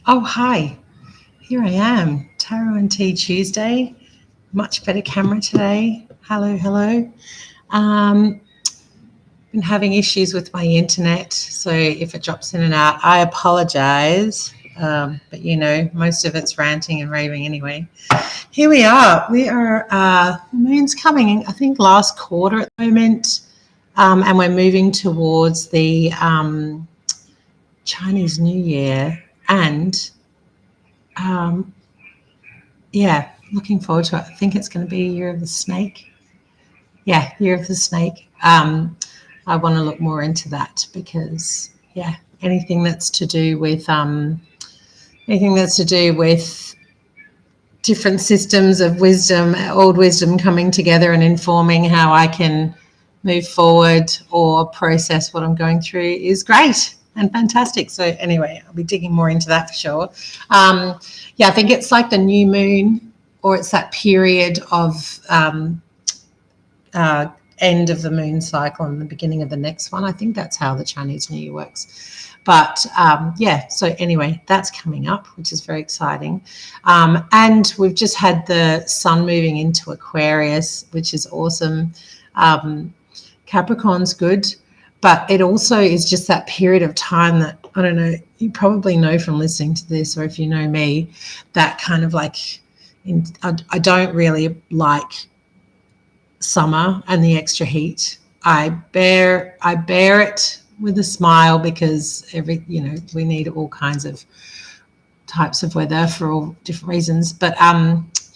Oh, hi. Here I am. Tarot and Tea Tuesday. Much better camera today. Hello, hello. Um, been having issues with my internet, so if it drops in and out, I apologize. But most of it's ranting and raving anyway. Here we are. The moon's coming, I think, last quarter at the moment, and we're moving towards the Chinese New Year. And um, yeah, looking forward to it. I think it's going to be Year of the Snake. Yeah, Year of the Snake. I want to look more into that because, yeah, anything that's to do with different systems of wisdom, old wisdom coming together and informing how I can move forward or process what I'm going through is great and fantastic. So anyway, I'll be digging more into that for sure. Yeah, I think it's like the new moon, or it's that period of end of the moon cycle and the beginning of the next one. I think that's how the Chinese New Year works. But yeah, so anyway, that's coming up, which is very exciting. And we've just had the sun moving into Aquarius, which is awesome. Capricorn's good, but it also is just that period of time that, I don't know, you probably know from listening to this, or if you know me, that kind of like, I don't really like summer and the extra heat. I bear it with a smile because we need all kinds of types of weather for all different reasons. But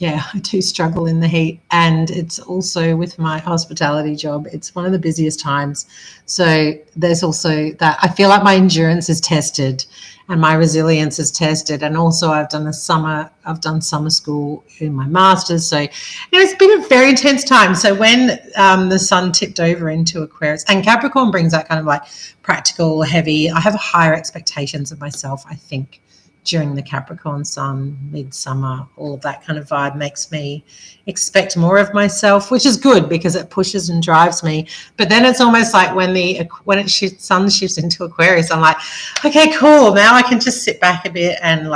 yeah, I do struggle in the heat, and it's also with my hospitality job. It's one of the busiest times. So there's also that. I feel like my endurance is tested and my resilience is tested. And also I've done summer school in my master's. So it's been a very intense time. So when the sun tipped over into Aquarius, and Capricorn brings that kind of like practical, heavy, I have higher expectations of myself, I think, during the Capricorn sun, midsummer, all of that kind of vibe makes me expect more of myself, which is good because it pushes and drives me. But then it's almost like when sun shifts into Aquarius, I'm like, okay, cool. Now I can just sit back a bit and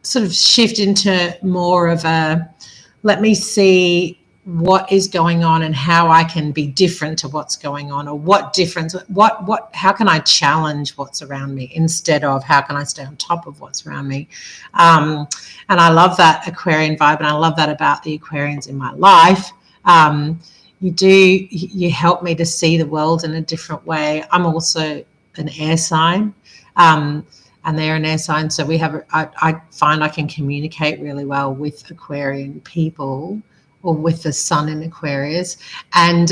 sort of shift into more of a, let me see what is going on and how I can be different to what's going on, or how can I challenge what's around me instead of how can I stay on top of what's around me. And I love that Aquarian vibe, and I love that about the Aquarians in my life. You help me to see the world in a different way. I'm also an air sign, and they're an air sign, so I find I can communicate really well with Aquarian people, or with the sun in Aquarius, and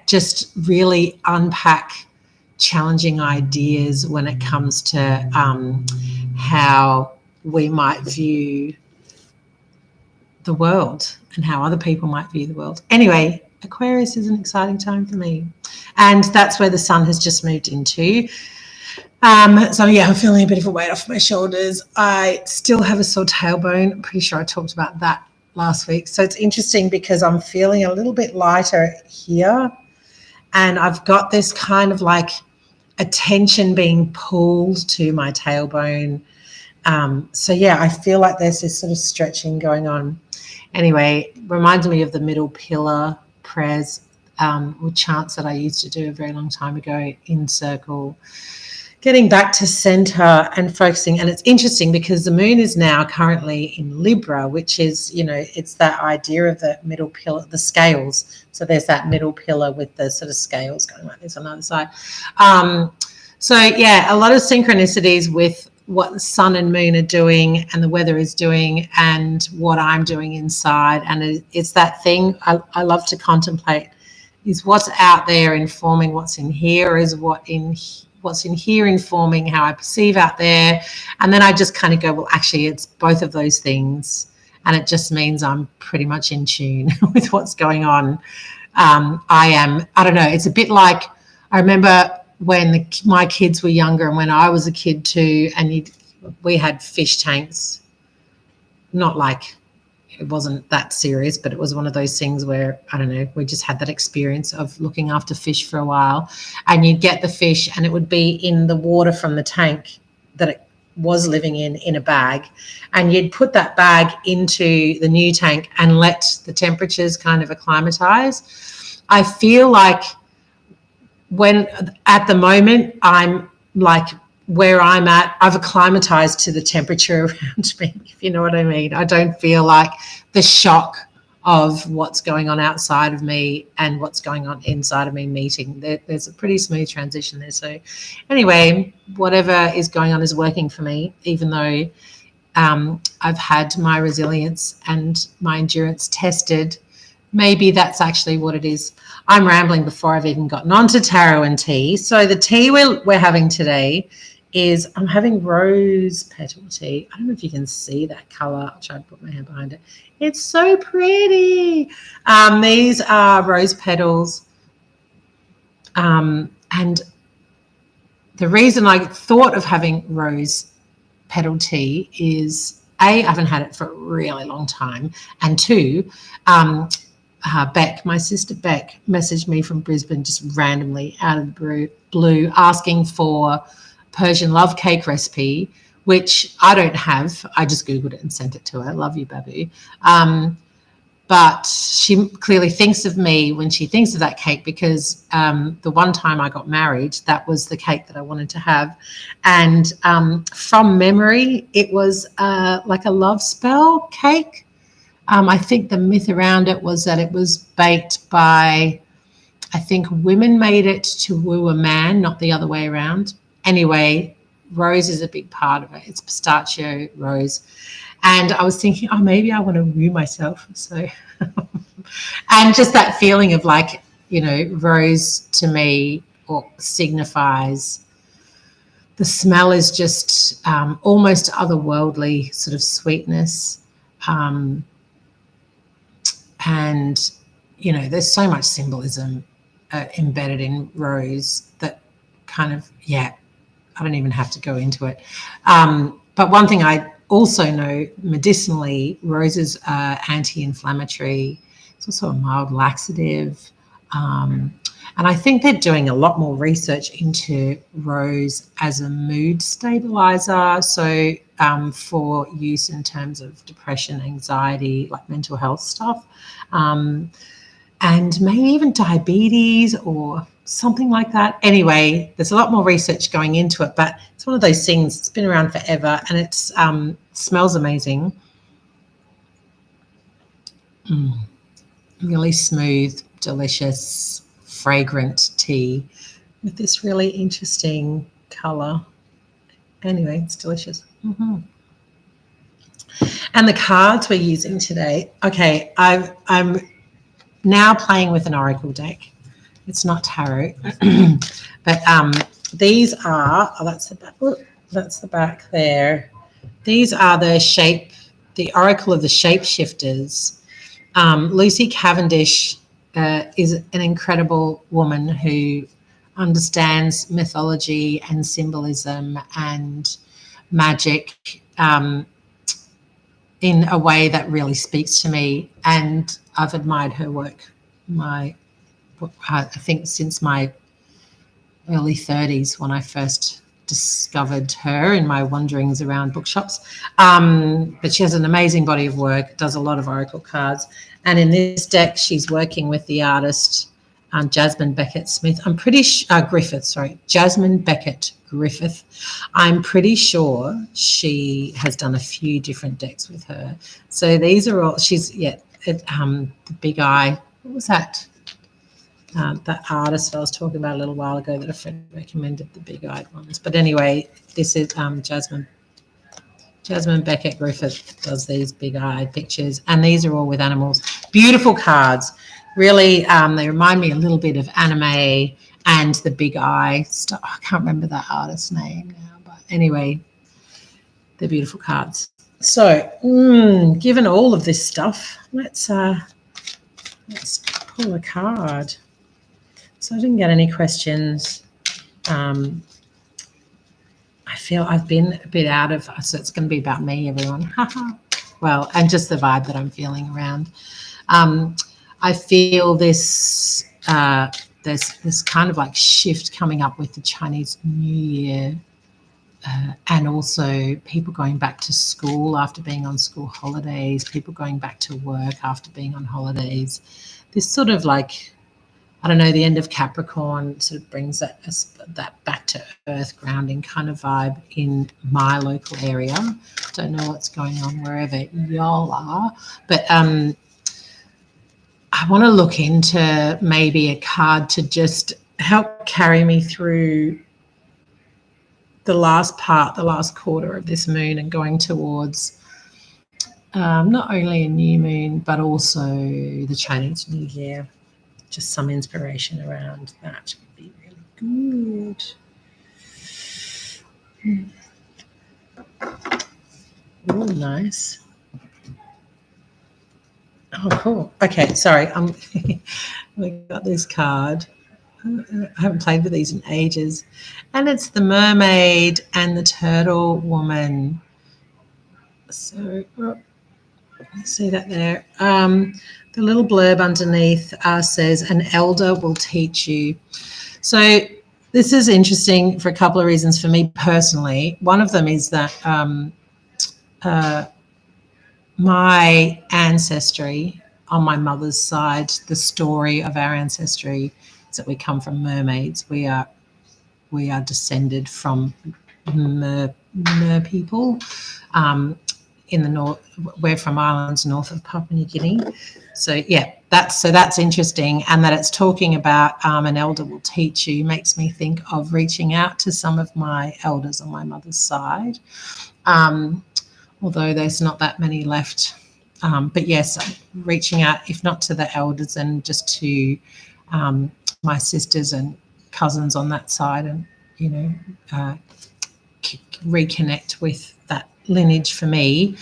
just really unpack challenging ideas when it comes to how we might view the world and how other people might view the world. Anyway, Aquarius is an exciting time for me, and that's where the sun has just moved into. So yeah, I'm feeling a bit of a weight off my shoulders. I still have a sore tailbone. I'm pretty sure I talked about that last week. So it's interesting because I'm feeling a little bit lighter here, and I've got this kind of like attention being pulled to my tailbone. So yeah, I feel like there's this sort of stretching going on. Anyway, reminds me of the middle pillar prayers, or chants that I used to do a very long time ago in circle. Getting back to center and focusing. And it's interesting because the moon is now currently in Libra, which is, it's that idea of the middle pillar, the scales. So there's that middle pillar with the sort of scales going like this on the other side. So yeah, a lot of synchronicities with what the sun and moon are doing and the weather is doing and what I'm doing inside. And it's that thing I love to contemplate, is what's out there informing what's in here, or is what's in here informing how I perceive out there. And then I just kind of go, well, actually, it's both of those things. And it just means I'm pretty much in tune with what's going on. I don't know, it's a bit like, I remember when my kids were younger and when I was a kid too, and we had fish tanks, not like, it wasn't that serious, but it was one of those things where, I don't know, we just had that experience of looking after fish for a while, and you'd get the fish and it would be in the water from the tank that it was living in a bag, and you'd put that bag into the new tank and let the temperatures kind of acclimatize. I feel like when at the moment I'm like where I'm at, I've acclimatized to the temperature around me, if you know what I mean. I don't feel like the shock of what's going on outside of me and what's going on inside of me meeting. There's a pretty smooth transition there. So anyway, whatever is going on is working for me, even though I've had my resilience and my endurance tested. Maybe that's actually what it is. I'm rambling before I've even gotten onto taro and tea. So the tea we're having today is, I'm having rose petal tea. I don't know if you can see that color. I'll try to put my hand behind it. It's so pretty. These are rose petals. And the reason I thought of having rose petal tea is, A, I haven't had it for a really long time. And two, Beck, my sister Beck, messaged me from Brisbane just randomly out of the blue asking for Persian love cake recipe, which I don't have. I just Googled it and sent it to her. Love you, Babu. But she clearly thinks of me when she thinks of that cake, because the one time I got married, that was the cake that I wanted to have. And from memory, it was like a love spell cake. I think the myth around it was that it was baked by, I think women made it to woo a man, not the other way around. Anyway, rose is a big part of it. It's pistachio rose. And I was thinking, oh, maybe I want to woo myself. So, and just that feeling of like, you know, rose to me or signifies, the smell is just almost otherworldly sort of sweetness. And, you know, there's so much symbolism embedded in rose that kind of, yeah, I don't even have to go into it. But one thing I also know, medicinally, roses are anti-inflammatory. It's also a mild laxative. And I think they're doing a lot more research into rose as a mood stabilizer. So for use in terms of depression, anxiety, like mental health stuff, and maybe even diabetes or something like that. Anyway, there's a lot more research going into it, but it's one of those things, it's been around forever, and it smells amazing. Really smooth, delicious, fragrant tea with this really interesting color. Anyway, it's delicious. And the cards we're using today, okay, I'm now playing with an oracle deck. It's not tarot, but these are, oh, that's the back. Look, that's the back there. These are the oracle of the shapeshifters. Lucy Cavendish is an incredible woman who understands mythology and symbolism and magic in a way that really speaks to me, and I've admired her work. I think since my early 30s, when I first discovered her in my wanderings around bookshops. But she has an amazing body of work, does a lot of oracle cards. And in this deck, she's working with the artist Jasmine Beckett Smith. I'm pretty Jasmine Beckett Griffith. I'm pretty sure she has done a few different decks with her. So these are all, the Big Eye. What was that? That artist I was talking about a little while ago that a friend recommended, the big-eyed ones. But anyway, this is Jasmine Beckett Griffith does these big-eyed pictures, and these are all with animals. Beautiful cards. Really, they remind me a little bit of anime and the Big Eye stuff. I can't remember that artist's name now, but anyway, they're beautiful cards. So, given all of this stuff, let's pull a card. So I didn't get any questions. I feel I've been a bit out of, so it's going to be about me, everyone. well, and just the vibe that I'm feeling around. I feel this, there's this kind of like shift coming up with the Chinese New Year, and also people going back to school after being on school holidays, people going back to work after being on holidays. This sort of like, I don't know, the end of Capricorn sort of brings that back to earth grounding kind of vibe in my local area. Don't know what's going on wherever y'all are, but I want to look into maybe a card to just help carry me through the last quarter of this moon and going towards not only a new moon, but also the Chinese New Year. Just some inspiration around that would be really good. Oh, nice. Oh, cool. Okay, sorry. We got this card. I haven't played with these in ages. And it's the mermaid and the turtle woman. So, see that there. The little blurb underneath says, an elder will teach you. So this is interesting for a couple of reasons for me personally. One of them is that my ancestry on my mother's side, the story of our ancestry is that we come from mermaids. We are descended from mer people. In the north, we're from islands north of Papua New Guinea. So yeah, that's interesting, and that it's talking about an elder will teach you makes me think of reaching out to some of my elders on my mother's side, although there's not that many left. But yes, reaching out, if not to the elders, and just to my sisters and cousins on that side, and reconnect with that lineage for me.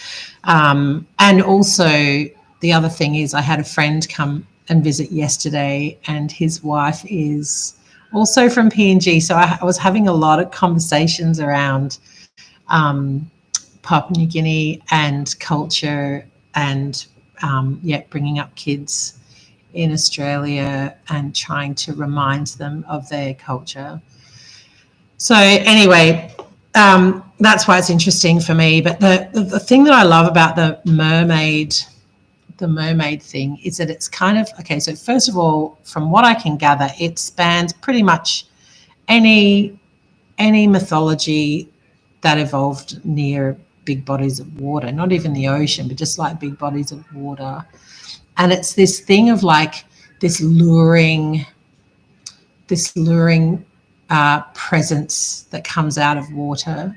And also the other thing is I had a friend come and visit yesterday, and his wife is also from PNG. So I was having a lot of conversations around Papua New Guinea and culture, and bringing up kids in Australia and trying to remind them of their culture. So anyway, that's why it's interesting for me. But the thing that I love about the mermaid thing is that it's kind of, okay, so first of all, from what I can gather, it spans pretty much any mythology that evolved near big bodies of water, not even the ocean, but just like big bodies of water. And it's this thing of like this luring presence that comes out of water,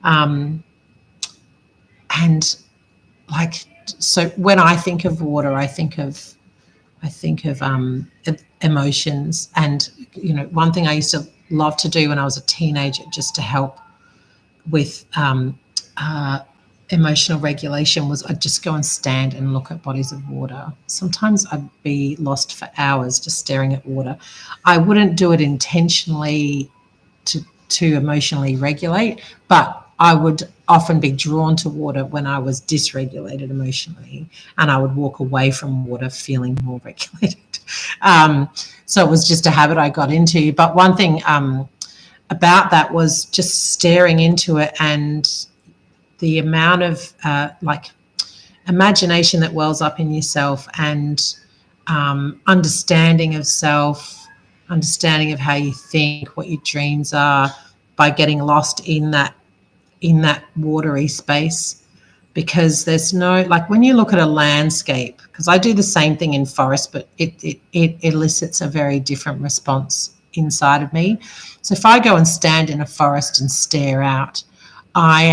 and like, so when I think of water, I think of emotions. And one thing I used to love to do when I was a teenager, just to help with emotional regulation, was I'd just go and stand and look at bodies of water. Sometimes I'd be lost for hours just staring at water. I wouldn't do it intentionally to emotionally regulate, but I would often be drawn to water when I was dysregulated emotionally, and I would walk away from water feeling more regulated. So it was just a habit I got into. But one thing about that was just staring into it, and the amount of like imagination that wells up in yourself, and understanding of self, understanding of how you think, what your dreams are, by getting lost in that watery space. Because there's no, like, when you look at a landscape, because I do the same thing in forest, but it elicits a very different response inside of me. So if I go and stand in a forest and stare out, I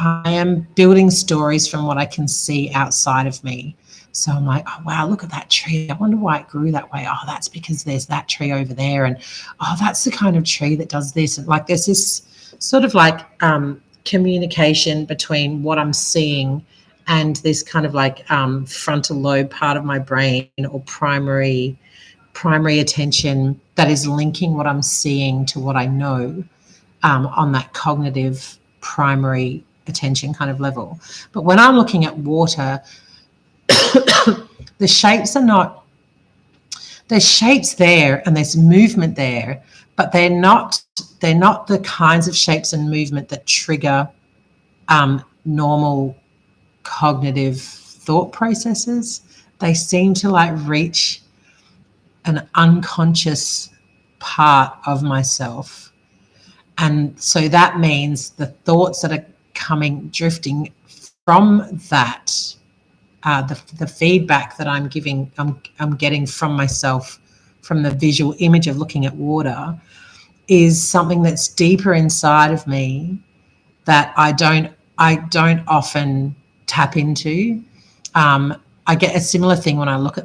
am building stories from what I can see outside of me. So I'm like, oh, wow, look at that tree. I wonder why it grew that way. Oh, that's because there's that tree over there. And, oh, that's the kind of tree that does this. And like, there's this sort of like communication between what I'm seeing and this kind of like frontal lobe part of my brain, or primary attention, that is linking what I'm seeing to what I know on that cognitive primary attention kind of level. But when I'm looking at water, the shapes are not, there's shapes there and there's movement there, but they're not the kinds of shapes and movement that trigger normal cognitive thought processes. They seem to like reach an unconscious part of myself. And so that means the thoughts that are drifting from that, the feedback that I'm getting from myself, from the visual image of looking at water, is something that's deeper inside of me that I don't often tap into. I get a similar thing when I look at the